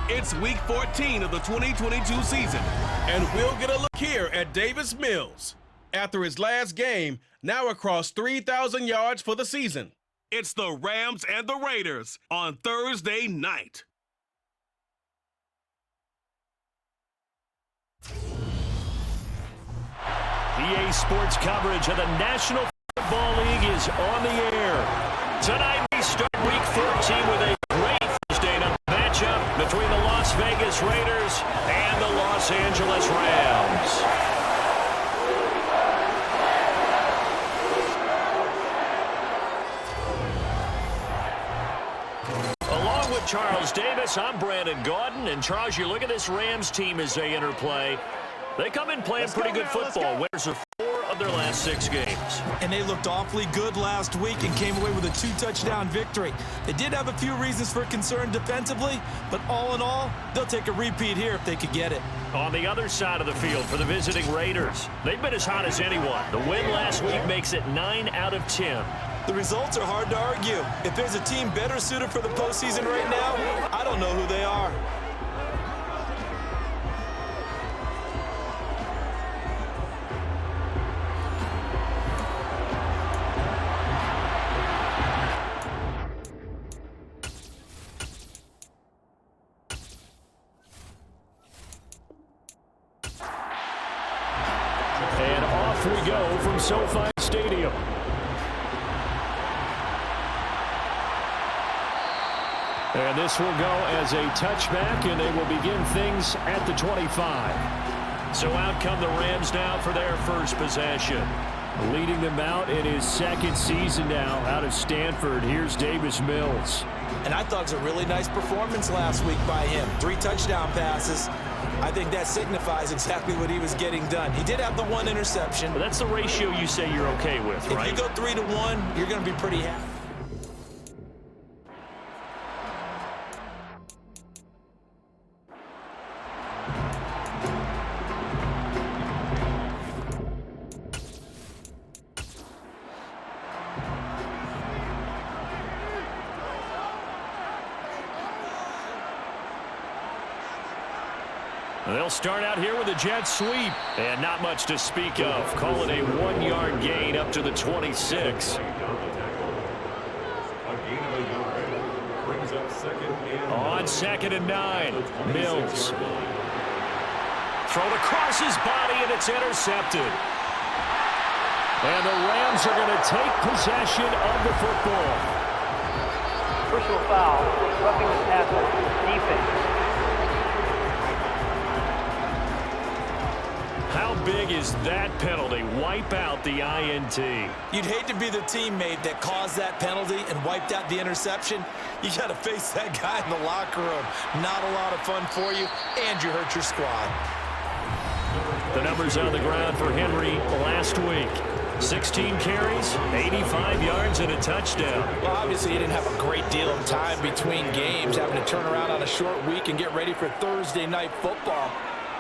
It's Week 14 of the 2022 season, and we'll get a look here at Davis Mills. After his last game, now across 3,000 yards for the season. It's the Rams and the Raiders on Thursday night. EA Sports coverage of the National Football League is on the air. Tonight we start Week 14 with a great Thursday night matchup between the Las Vegas Raiders and the Los Angeles Rams. Along with Charles Davis, I'm Brandon Gaudin. And Charles, you look at this Rams team as they interplay. They come in playing pretty good football. Winners of 4 of their last 6 games. And they looked awfully good last week and came away with a 2-touchdown victory. They did have a few reasons for concern defensively, but all in all, they'll take a repeat here if they could get it. On the other side of the field for the visiting Raiders, they've been as hot as anyone. The win last week makes it 9 out of 10. The results are hard to argue. If there's a team better suited for the postseason right now, I don't know who they are. And off we go from SoFi Stadium. And this will go as a touchback, and they will begin things at the 25. So out come the Rams now for their first possession. Leading them out in his second season now out of Stanford. Here's Davis Mills. And I thought it was a really nice performance last week by him. 3 touchdown passes. I think that signifies exactly what he was getting done. He did have the 1 interception. But that's the ratio you say you're okay with, right? If you go 3-1, you're going to be pretty happy. They'll start out here with a jet sweep. And not much to speak of. Call it a 1-yard gain up to the 26. On 2nd and 9, Mills. Thrown across his body, and it's intercepted. And the Rams are going to take possession of the football. Personal foul, roughing the passer, defense. How big is that penalty? Wipe out the INT. You'd hate to be the teammate that caused that penalty and wiped out the interception. You got to face that guy in the locker room. Not a lot of fun for you, and you hurt your squad. The numbers on the ground for Henry last week. 16 carries, 85 yards, and a touchdown. Well, obviously, he didn't have a great deal of time between games, having to turn around on a short week and get ready for Thursday night football.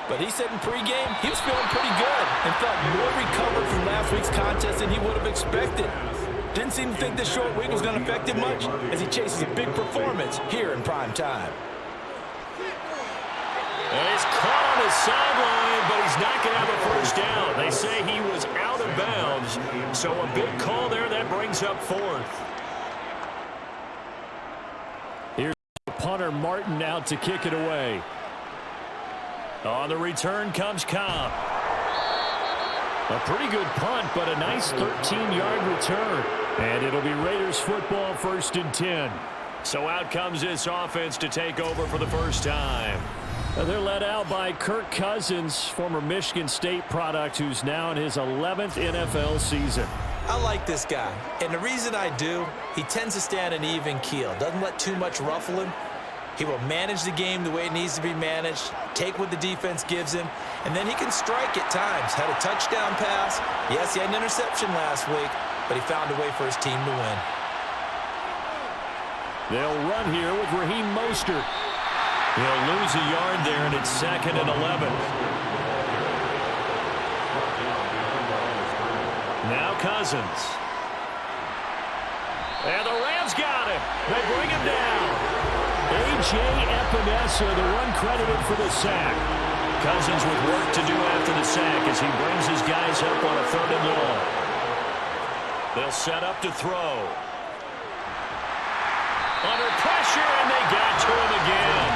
But he said in pregame he was feeling pretty good and felt more recovered from last week's contest than he would have expected. Didn't seem to think this short week was going to affect him much as he chases a big performance here in prime time. And he's caught on his sideline, but he's not going to have a first down. They say he was out of bounds, so a big call there that brings up 4th. Here's punter Martin out to kick it away. On the return comes Cobb. A pretty good punt, but a nice 13-yard return. And it'll be Raiders football 1st and 10. So out comes this offense to take over for the first time. They're led out by Kirk Cousins, former Michigan State product, who's now in his 11th NFL season. I like this guy, and the reason I do, he tends to stand an even keel. Doesn't let too much ruffle him. He will manage the game the way it needs to be managed, take what the defense gives him, and then he can strike at times. Had a touchdown pass. Yes, he had an interception last week, but he found a way for his team to win. They'll run here with Raheem Mostert. He'll lose a yard there, and it's 2nd and 11. Now Cousins. And the Rams got him. They bring him down. A.J. Epinesa, the one credited for the sack. Cousins with work to do after the sack as he brings his guys up on a 3rd and long. They'll set up to throw. Under pressure, and they got to him again.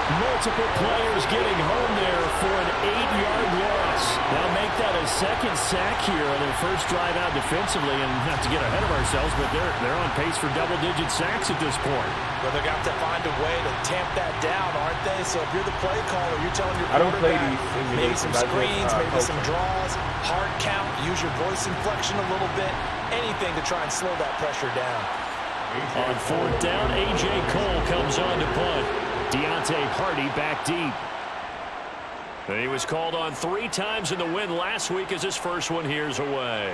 Multiple players getting home there for an 8-yard loss. They'll make that a 2nd sack here on their first drive out defensively, and not to get ahead of ourselves, but they're on pace for double-digit sacks at this point. Well, they're going to have to find a way to tamp that down, aren't they? So if you're the play caller, you're telling your quarterback, maybe some screens, maybe some draws, hard count, use your voice inflection a little bit, anything to try and slow that pressure down. On 4th down, A.J. Cole comes on to punt. Deontay Hardy back deep. And he was called on 3 times in the win last week as his first one here's away.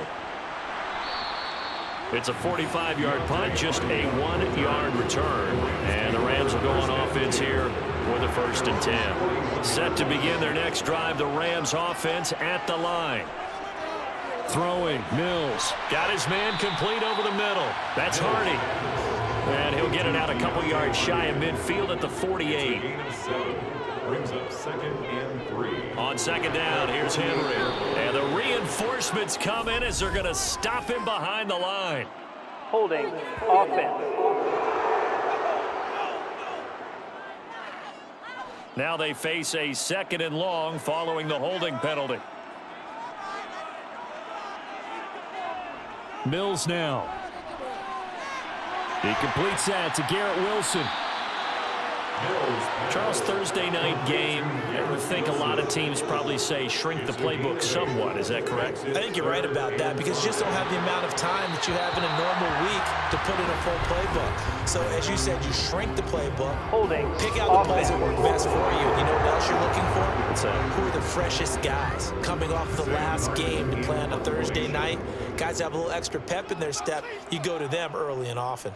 It's a 45-yard punt, just a 1-yard return. And the Rams will go on offense here with a 1st and 10. Set to begin their next drive, the Rams offense at the line. Throwing, Mills. Got his man complete over the middle. That's Hardy. And he'll get it out a couple yards shy of midfield at the 48. Brings up 2nd and 3. On 2nd down, here's Henry. And the reinforcements come in as they're going to stop him behind the line. Holding offense. Now they face a 2nd and long following the holding penalty. Mills now. He completes that to Garrett Wilson. Charles, Thursday night game, I would think a lot of teams probably say shrink the playbook somewhat. Is that correct? I think you're right about that because you just don't have the amount of time that you have in a normal week to put in a full playbook. So as you said, you shrink the playbook, Holding pick out the plays that work best for you. You know what else you're looking for? What's that? Who are the freshest guys coming off the last game to play on a Thursday night? Guys have a little extra pep in their step. You go to them early and often.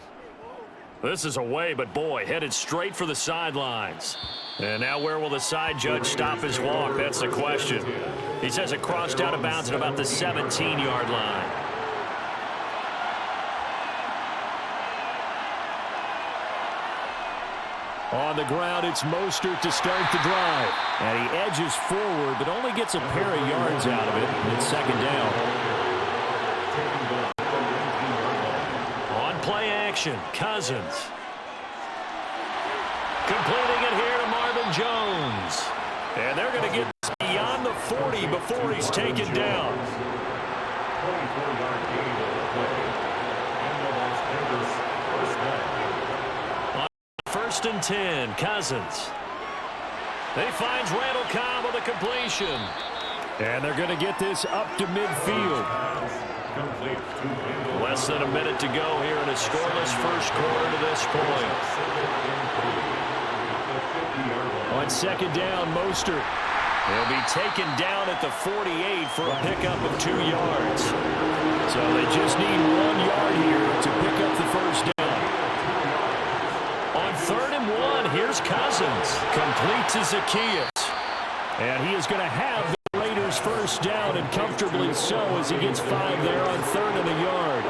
This is away, but boy, headed straight for the sidelines. And now where will the side judge stop his walk? That's the question. He says it crossed out of bounds at about the 17-yard line. On the ground, it's Mostert to start the drive. And he edges forward, but only gets a pair of yards out of it. It's 2nd down. Play action, Cousins. Completing it here to Marvin Jones. And they're going to get beyond the 40 before he's taken down. 24-yard gain on the play. And the Los Angeles first down. On 1st and 10, Cousins. They finds Randall Cobb with a completion. And they're going to get this up to midfield. Less than a minute to go here in a scoreless first quarter to this point. On 2nd down, Mostert. He'll be taken down at the 48 for a pickup of 2 yards. So they just need 1 yard here to pick up the first down. On 3rd and 1, here's Cousins. Complete to Zacchaeus. And he is going to have the Raiders first down, and comfortably so as he gets 5 there on 3rd and a yard.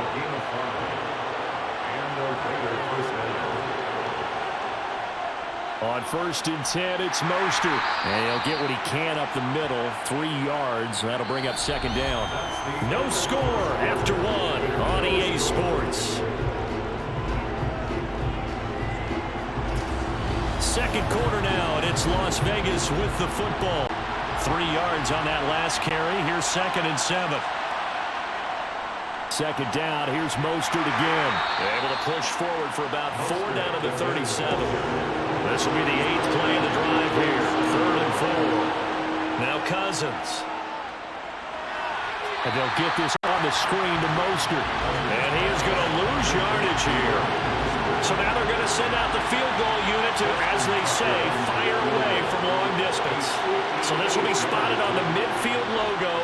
On 1st and 10, it's Mostert. And he'll get what he can up the middle, 3 yards. That'll bring up 2nd down. No score after 1 on EA Sports. 2nd quarter now, and it's Las Vegas with the football. 3 yards on that last carry. Here's 2nd and 7. 2nd down. Here's Mostert again. Able to push forward for about 4 down to the 37. This will be the 8th play of the drive here. 3rd and 4. Now Cousins. And they'll get this on the screen to Mostert. And he is going to lose yardage here. So now they're going to send out the field goal unit to, as they say, fire away from long distance. So this will be spotted on the midfield logo.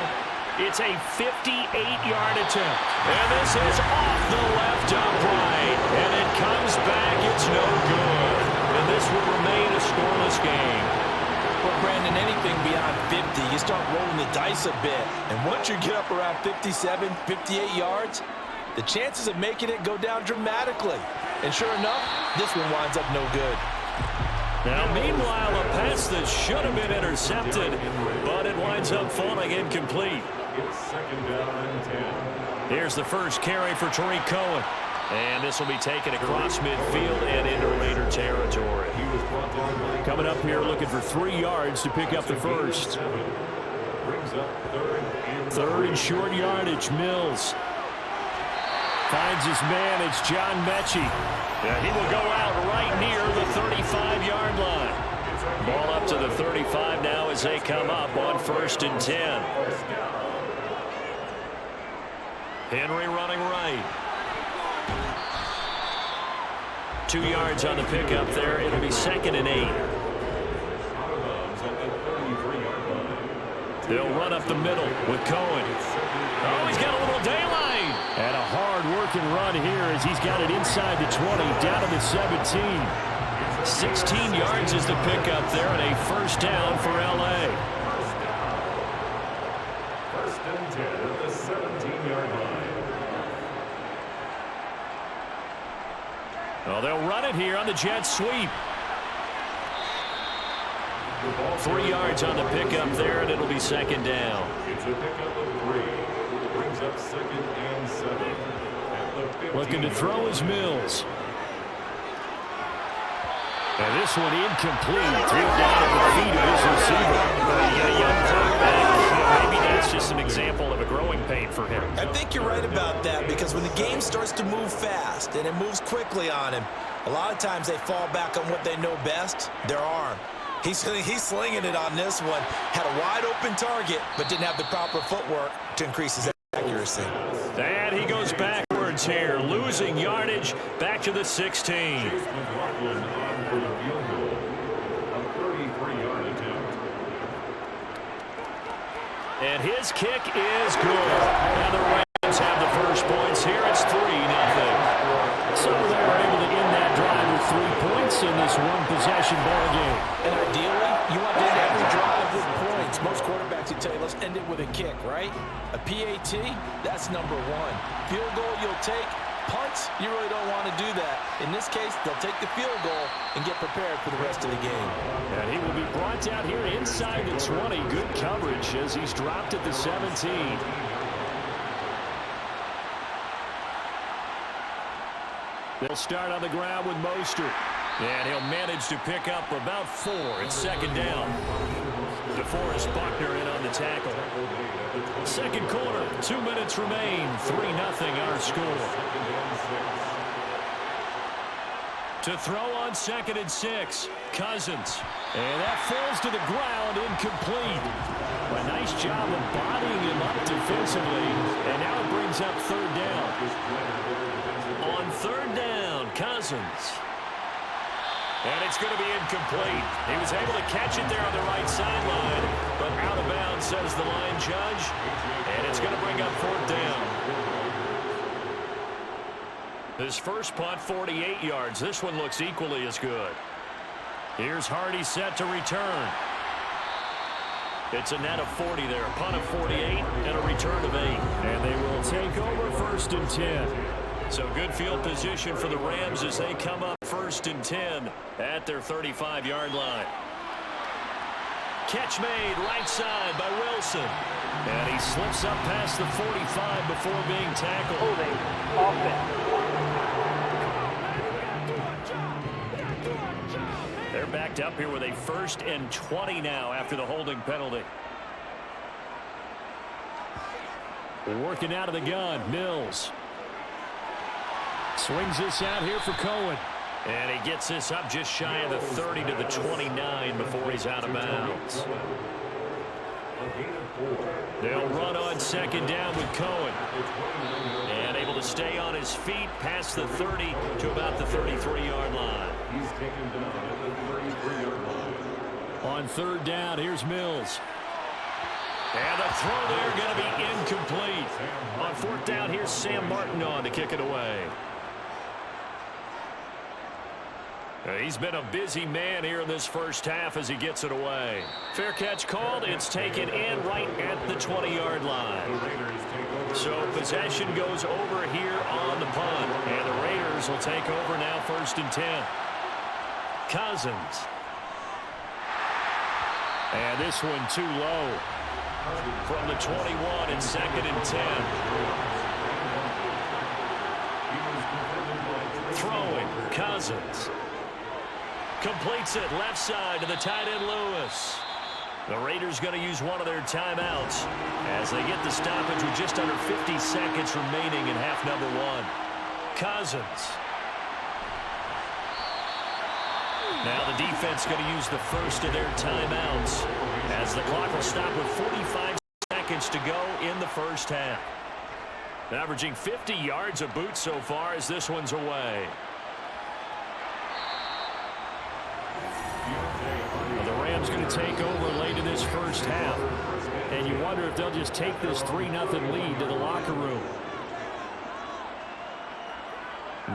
It's a 58-yard attempt. And this is off the left upright. And it comes back. It's no good. And this will remain a scoreless game. Well, Brandon, anything beyond 50, you start rolling the dice a bit. And once you get up around 57, 58 yards, the chances of making it go down dramatically. And sure enough, this one winds up no good. Now, meanwhile, a pass that should have been intercepted, but it winds up falling incomplete. It's second down and 10. Here's the first carry for Tariq Cohen. And this will be taken across midfield and into Raider territory. Coming up here looking for 3 yards to pick up the first. Brings up Third and short yardage, Mills. Finds his man, it's John Mechie. He will go out right near the 35-yard line. Ball up to the 35 now as they come up on 1st and 10. Henry running right. 2 yards on the pickup there. It'll be 2nd and 8. They'll run up the middle with Cohen. Oh, he's got a little daylight. And a hard-working run here as he's got it inside the 20, down to the 17. 16 yards is the pickup there, and a first down for L.A. First and 10 at the 17-yard line. Well, they'll run it here on the jet sweep. 3 yards on the pickup there, and it'll be 2nd down. It's a pickup of 3. Brings up 2nd and 7. At the Looking to throw is Mills. And this one incomplete. Threw down at the feet of his receiver. A young quarterback. Maybe that's just an example of a growing pain for him. I think you're right about that, because when the game starts to move fast and it moves quickly on him, a lot of times they fall back on what they know best, their arm. He's slinging it on this one. Had a wide-open target, but didn't have the proper footwork to increase his accuracy. And he goes backwards here, losing yardage back to the 16. McLaughlin on for the field goal. A 33-yard attempt. And his kick is good. And the Rams have the first points here. It's 3-0. So they're able to end that drive with 3 points in this one-possession ball game. And ideally, you want to end every drive with points. Most quarterbacks will tell you, let's end it with a kick, right? A PAT, that's number 1. Field goal, you'll take. Punts, you really don't want to do that. In this case, they'll take the field goal and get prepared for the rest of the game. And he will be brought down here inside the 20. Good coverage as he's dropped at the 17. They'll start on the ground with Mostert. And he'll manage to pick up about 4. It's 2nd down. DeForest Buckner in on the tackle. Second quarter, 2 minutes remain. 3-0 our score. To throw on 2nd and 6, Cousins. And that falls to the ground, incomplete. A nice job of bodying him up defensively. And now it brings up 3rd down. On 3rd down, Cousins. And it's going to be incomplete. He was able to catch it there on the right sideline, but out of bounds, says the line judge. And it's going to bring up 4th down. His first punt, 48 yards. This one looks equally as good. Here's Hardy set to return. It's a net of 40 there. A punt of 48 and a return of 8. And they will take over 1st and 10. So good field position for the Rams as they come up 1st and 10 at their 35-yard line. Catch made right side by Wilson. And he slips up past the 45 before being tackled. Holding offense. They're backed up here with a 1st and 20 now after the holding penalty. Working out of the gun, Mills. Swings this out here for Cohen. And he gets this up just shy of the 30 to the 29 before he's out of bounds. They'll run on 2nd down with Cohen. And able to stay on his feet past the 30 to about the 33-yard line. He's taken down at the 33-yard line. On 3rd down, here's Mills. And the throw there going to be incomplete. On 4th down, here's Sam Martin on to kick it away. He's been a busy man here in this first half as he gets it away. Fair catch called. It's taken in right at the 20-yard line. So possession goes over here on the punt. And the Raiders will take over now 1st and 10. Cousins. And this one too low. From the 21 and 2nd and 10. Throwing, Cousins. Completes it left side to the tight end Lewis. The Raiders going to use one of their timeouts as they get the stoppage with just under 50 seconds remaining in half number 1. Cousins. Now the defense going to use the first of their timeouts as the clock will stop with 45 seconds to go in the first half. Averaging 50 yards a boot so far as this one's away. Well, the Rams going to take over late in this first half. And you wonder if they'll just take this 3-0 lead to the locker room.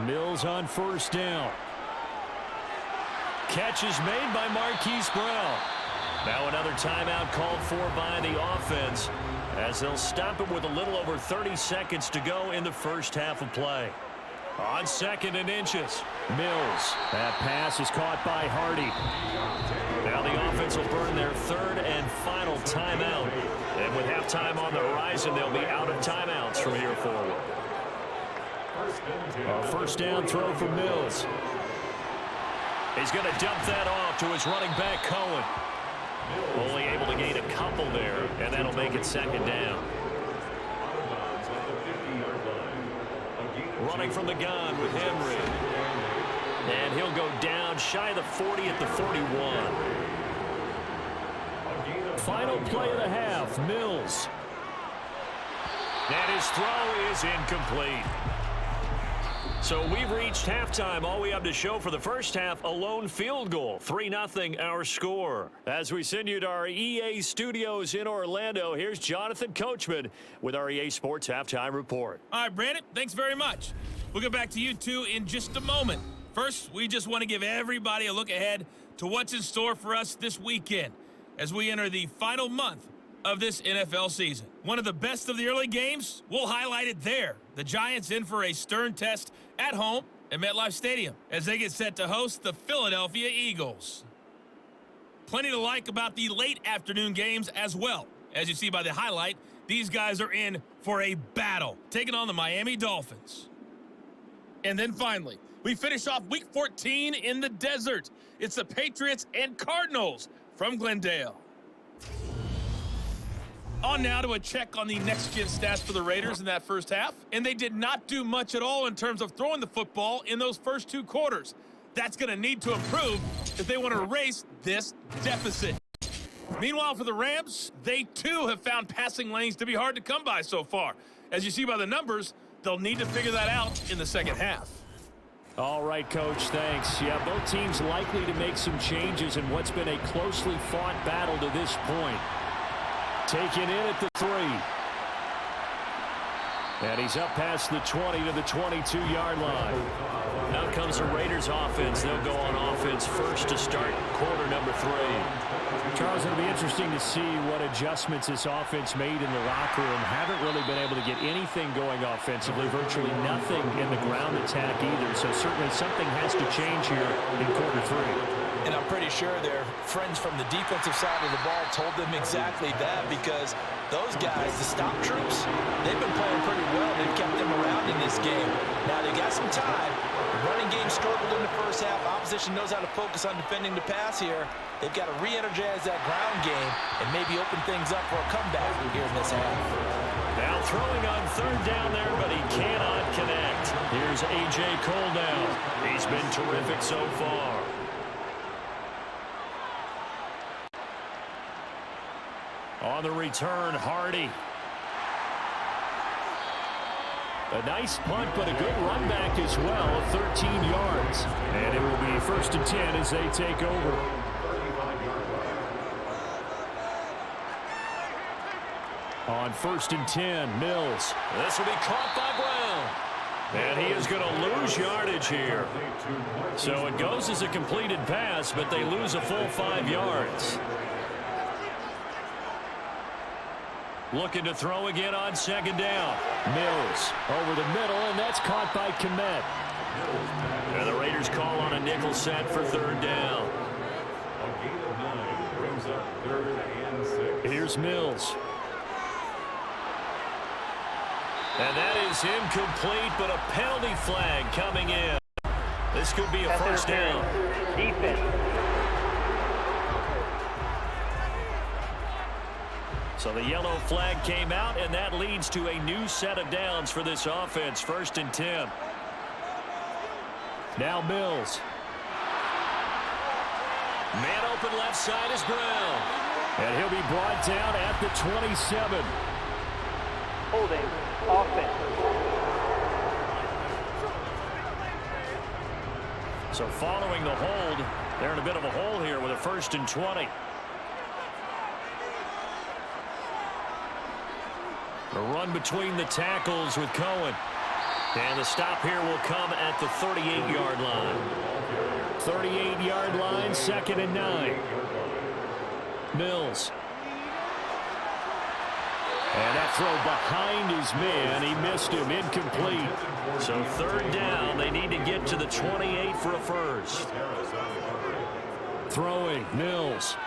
Mills on first down. Catch is made by Marquise Brown. Now another timeout called for by the offense as they'll stop it with a little over 30 seconds to go in the first half of play. On 2nd and inches, Mills. That pass is caught by Hardy. Now the offense will burn their 3rd and final timeout. And with halftime on the horizon, they'll be out of timeouts from here forward. A first down throw for Mills. He's going to dump that off to his running back, Cohen. Only able to gain a couple there, and that'll make it 2nd down. Running from the gun with Henry. And he'll go down shy of the 40 at the 41. Final play of the half, Mills. And his throw is incomplete. So we've reached halftime. All we have to show for the first half, a lone field goal. 3-0 our score. As we send you to our EA studios in Orlando, here's Jonathan Coachman with our EA Sports Halftime Report. All right, Brandon, thanks very much. We'll get back to you two in just a moment. First, we just want to give everybody a look ahead to what's in store for us this weekend as we enter the final month of this NFL season. One of the best of the early games, we'll highlight it there. The Giants in for a stern test at home at MetLife Stadium as they get set to host the Philadelphia Eagles. Plenty to like about the late afternoon games as well. As you see by the highlight, these guys are in for a battle, taking on the Miami Dolphins. And then finally, we finish off Week 14 in the desert. It's the Patriots and Cardinals from Glendale. On now to a check on the next-gen stats for the Raiders in that first half. And they did not do much at all in terms of throwing the football in those first 2 quarters. That's going to need to improve if they want to erase this deficit. Meanwhile, for the Rams, they too have found passing lanes to be hard to come by so far. As you see by the numbers, they'll need to figure that out in the second half. All right, Coach, thanks. Yeah, both teams likely to make some changes in what's been a closely fought battle to this point. Taken in at the 3. And he's up past the 20 to the 22-yard line. Now comes the Raiders offense. They'll go on offense first to start quarter number 3. Charles, it'll be interesting to see what adjustments this offense made in the locker room. Haven't really been able to get anything going offensively. Virtually nothing in the ground attack either. So certainly something has to change here in quarter 3. And I'm pretty sure their friends from the defensive side of the ball told them exactly that, because those guys, the stop troops, they've been playing pretty well. They've kept them around in this game. Now they got some time. The running game struggled in the first half. Opposition knows how to focus on defending the pass here. They've got to re-energize that ground game and maybe open things up for a comeback here in this half. Now throwing on 3rd down there, but he cannot connect. Here's A.J. Cole now. He's been terrific so far. On the return, Hardy. A nice punt, but a good run back as well, 13 yards. And it will be 1st and 10 as they take over. On 1st and 10, Mills. This will be caught by Brown. And he is going to lose yardage here. So it goes as a completed pass, but they lose a full 5 yards. Looking to throw again on 2nd down. Mills over the middle, and that's caught by Kmet. And the Raiders call on a nickel set for 3rd down. brings up 3rd and 6. Here's Mills. And that is incomplete, but a penalty flag coming in. This could be a first down. Defense. So the yellow flag came out, and that leads to a new set of downs for this offense. 1st and 10. Now Mills. Man open left side is Brown. And he'll be brought down at the 27. Holding. Offense. So following the hold, they're in a bit of a hole here with a 1st and 20. A run between the tackles with Cohen. And the stop here will come at the 38-yard line. 38-yard line, 2nd and 9. Mills. And that throw behind his man. He missed him. Incomplete. So 3rd down. They need to get to the 28 for a first. Throwing. Mills.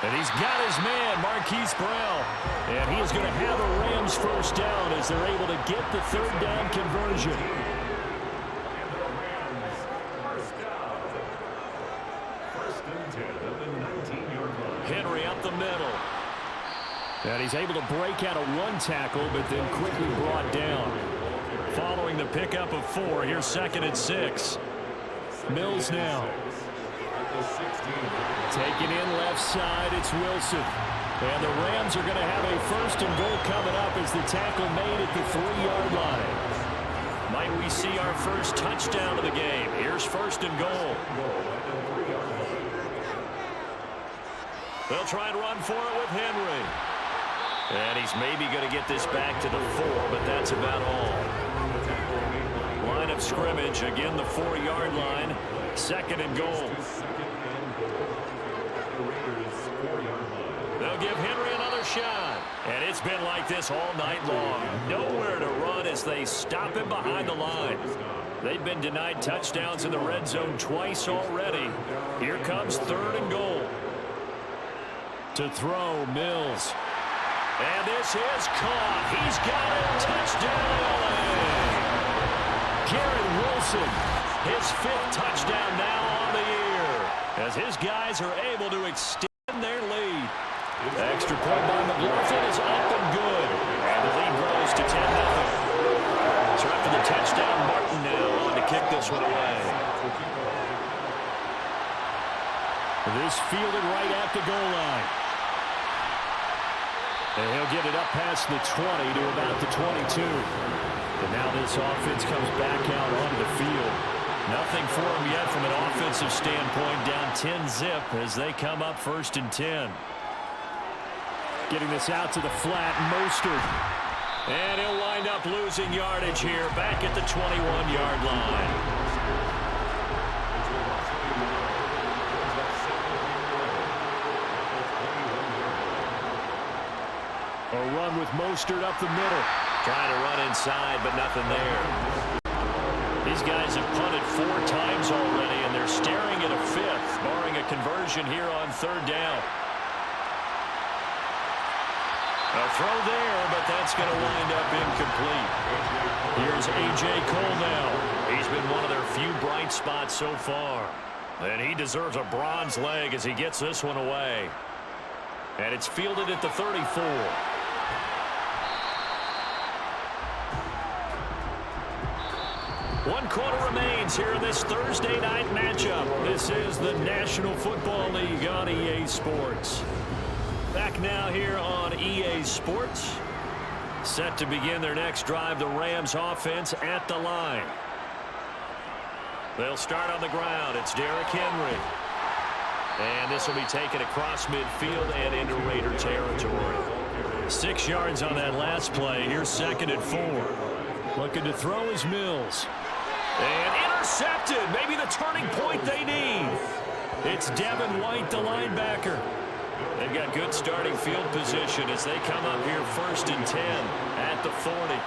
And he's got his man, Marquise Brown. And he is going to have a Rams first down as they're able to get the 3rd down conversion. Henry up the middle. And he's able to break out of 1 tackle, but then quickly brought down. Following the pickup of 4, here's 2nd and 6. Mills now. Taking in left side, it's Wilson. And the Rams are going to have a 1st and goal coming up as the tackle made at the 3-yard line. Might we see our first touchdown of the game? Here's 1st and goal. They'll try and run for it with Henry. And he's maybe going to get this back to the 4, but that's about all. Line of scrimmage, again the 4-yard line. 2nd and goal. They'll give Henry another shot. And it's been like this all night long. Nowhere to run as they stop him behind the line. They've been denied touchdowns in the red zone twice already. Here comes 3rd and goal. To throw, Mills. And this is caught. He's got it. Touchdown, LA. Garrett Wilson, his 5th touchdown now on the year, as his guys are able to extend their lead. The extra point by McLaughlin is up and good. And the lead grows to 10-0. So after the touchdown, Martin now on to kick this one away. This fielded right at the goal line. And he'll get it up past the 20 to about the 22. And now this offense comes back out onto the field. Nothing for them yet from an offensive standpoint. Down 10-zip as they come up 1st and 10. Getting this out to the flat, Mostert. And he'll wind up losing yardage here back at the 21-yard line. A run with Mostert up the middle. Trying to run inside, but nothing there. These guys have punted 4 times already, and they're staring at a 5th, barring a conversion here on 3rd down. A throw there, but that's going to wind up incomplete. Here's A.J. Cole now. He's been one of their few bright spots so far. And he deserves a bronze leg as he gets this one away. And it's fielded at the 34. 1 quarter remains here in this Thursday night matchup. This is the National Football League on EA Sports. Back now here on EA Sports. Set to begin their next drive, the Rams offense at the line. They'll start on the ground. It's Derrick Henry. And this will be taken across midfield and into Raider territory. 6 yards on that last play. Here's 2nd and 4. Looking to throw is Mills. And intercepted. Maybe the turning point they need. It's Devin White, the linebacker. They've got good starting field position as they come up here 1st and 10 at the 40.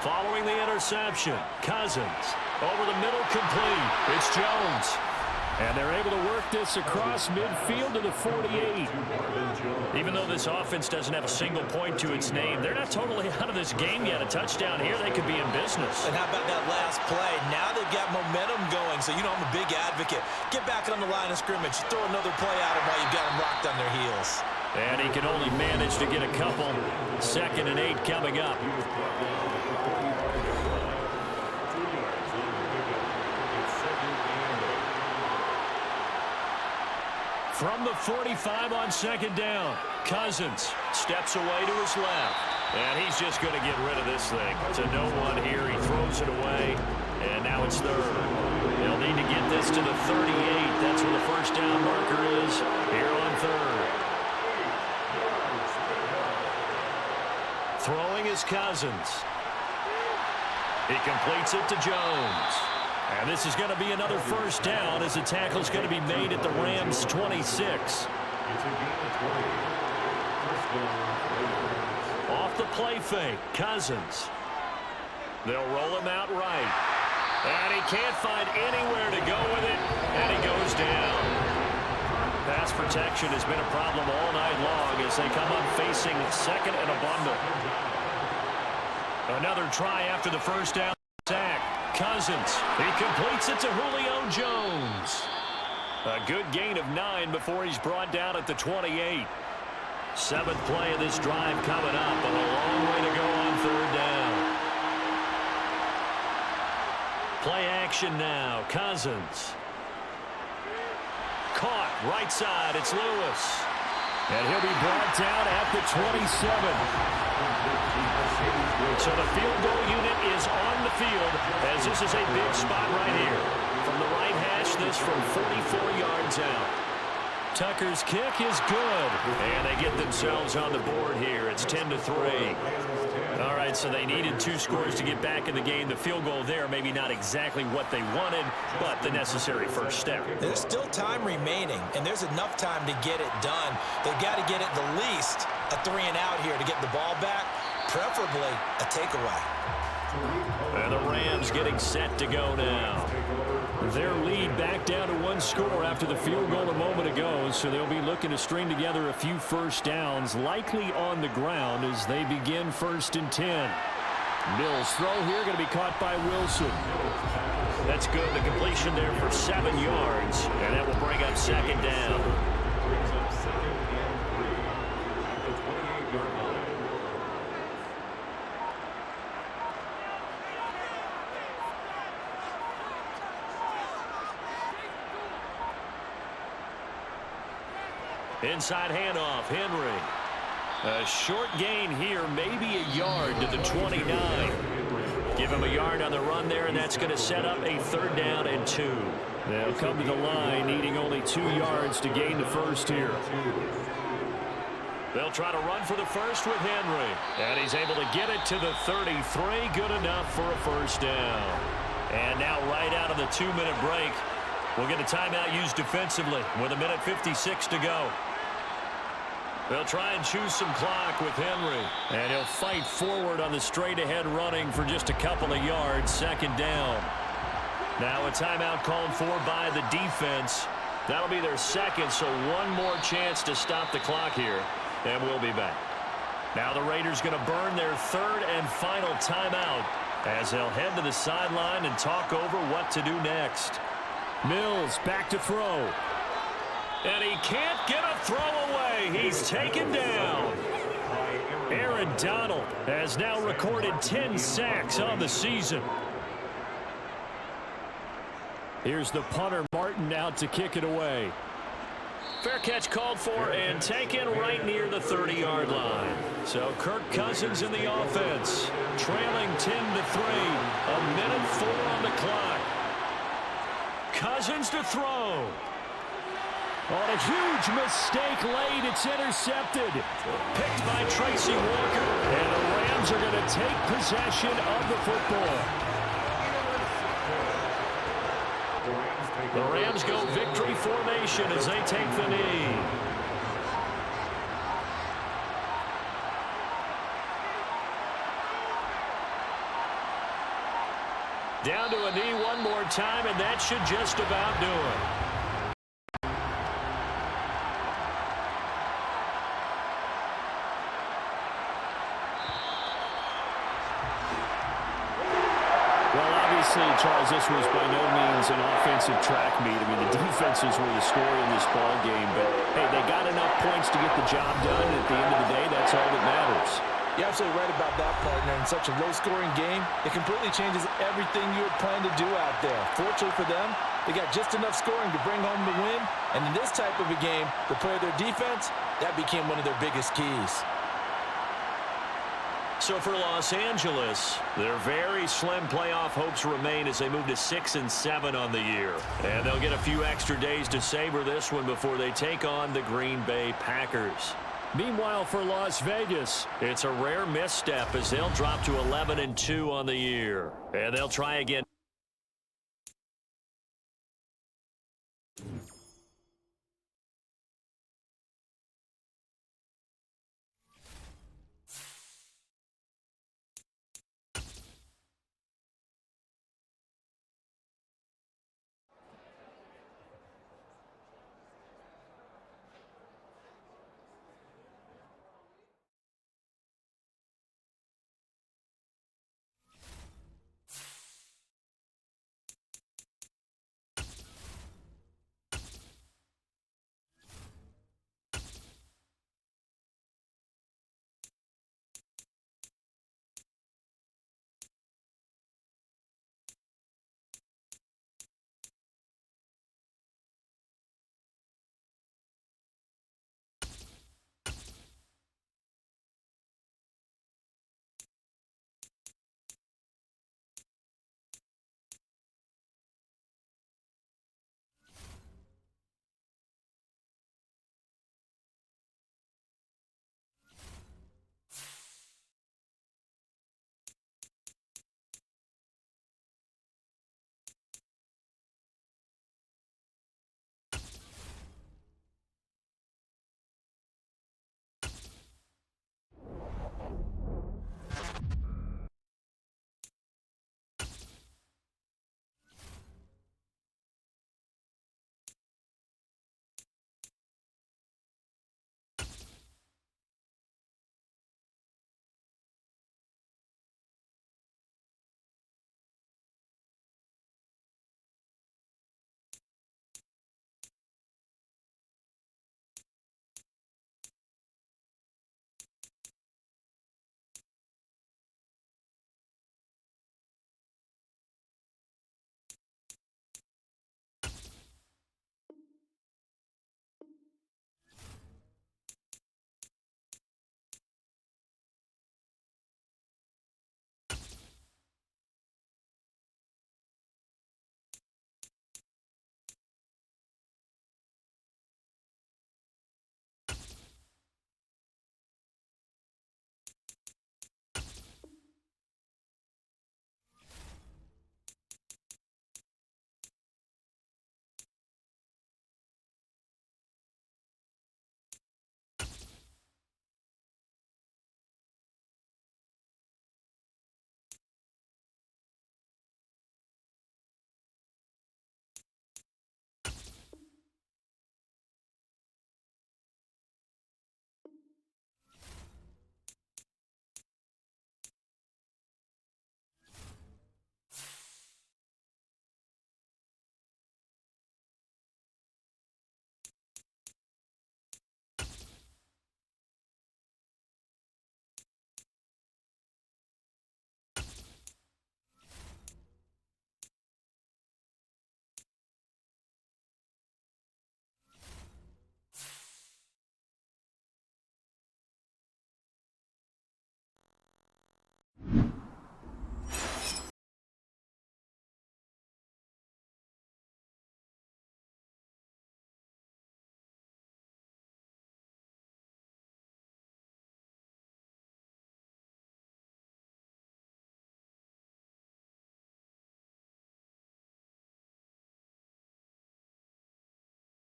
Following the interception, Cousins over the middle complete. It's Jones. And he'll get this And they're able to work this across midfield to the 48. Even though this offense doesn't have a single point to its name, they're not totally out of this game yet. A touchdown here, they could be in business. And how about that last play? Now they've got momentum going, so you know I'm a big advocate. Get back on the line of scrimmage. Throw another play at them while you've got them locked on their heels. And he can only manage to get a couple. 2nd and 8 coming up. From the 45 on 2nd down, Cousins steps away to his left. And he's just going to get rid of this thing. To no one here. He throws it away. And now it's 3rd. They'll need to get this to the 38. That's where the first down marker is here on 3rd. Throwing is Cousins. He completes it to Jones. And this is going to be another first down as the tackle is going to be made at the Rams' 26. Off the play fake, Cousins. They'll roll him out right. And he can't find anywhere to go with it, and he goes down. Pass protection has been a problem all night long as they come up facing 2nd and a bundle. Another try after the first down sack. Cousins, he completes it to Julio Jones. A good gain of 9 before he's brought down at the 28. 7th play of this drive coming up, and a long way to go on 3rd down. Play action now, Cousins. Caught, right side, it's Lewis. And he'll be brought down at the 27. So the field goal unit is on the field as this is a big spot right here. From the right hash, this from 44 yards out. Tucker's kick is good. And they get themselves on the board here. It's 10-3. All right, so they needed 2 scores to get back in the game. The field goal there, maybe not exactly what they wanted, but the necessary first step. There's still time remaining, and there's enough time to get it done. They've got to get it the least a 3 and out here to get the ball back, preferably a takeaway. And the Rams getting set to go now. Their lead back down to 1 score after the field goal a moment ago, so they'll be looking to string together a few first downs, likely on the ground as they begin 1st and 10. Mills' throw here going to be caught by Wilson. That's good. The completion there for 7 yards, and that will bring up 2nd down. Brings up 2nd and 3 at the 28-yard line. Inside handoff, Henry. A short gain here, maybe a yard to the 29. Give him a yard on the run there, and that's going to set up a 3rd down and 2. They'll come to the line, needing only 2 yards to gain the first here. They'll try to run for the first with Henry. And he's able to get it to the 33. Good enough for a first down. And now right out of the 2-minute break, we'll get a timeout used defensively with 1:56 to go. They'll try and choose some clock with Henry. And he'll fight forward on the straight-ahead running for just a couple of yards. 2nd down. Now a timeout called for by the defense. That'll be their 2nd, so 1 more chance to stop the clock here. And we'll be back. Now the Raiders going to burn their 3rd and final timeout as they'll head to the sideline and talk over what to do next. Mills back to throw. And he can't get a throw away. He's taken down. Aaron Donald has now recorded 10 sacks on the season. Here's the punter, Martin, out to kick it away. Fair catch called for and taken right near the 30-yard line. So Kirk Cousins in the offense, trailing 10-3. 1:04 on the clock. Cousins to throw. On a huge mistake late, it's intercepted. Picked by Tracy Walker, and the Rams are going to take possession of the football. The Rams go victory formation as they take the knee. Down to a knee one more time, and that should just about do it. Obviously, Charles, this was by no means an offensive track meet. I mean, the defenses were the story in this ball game. But, hey, they got enough points to get the job done. And at the end of the day, that's all that matters. You're absolutely right about that, partner. In such a low-scoring game, it completely changes everything you had planned to do out there. Fortunately for them, they got just enough scoring to bring home the win. And in this type of a game, to play their defense, that became one of their biggest keys. So for Los Angeles, their very slim playoff hopes remain as they move to 6-7 on the year. And they'll get a few extra days to savor this one before they take on the Green Bay Packers. Meanwhile, for Las Vegas, it's a rare misstep as they'll drop to 11-2 on the year. And they'll try again.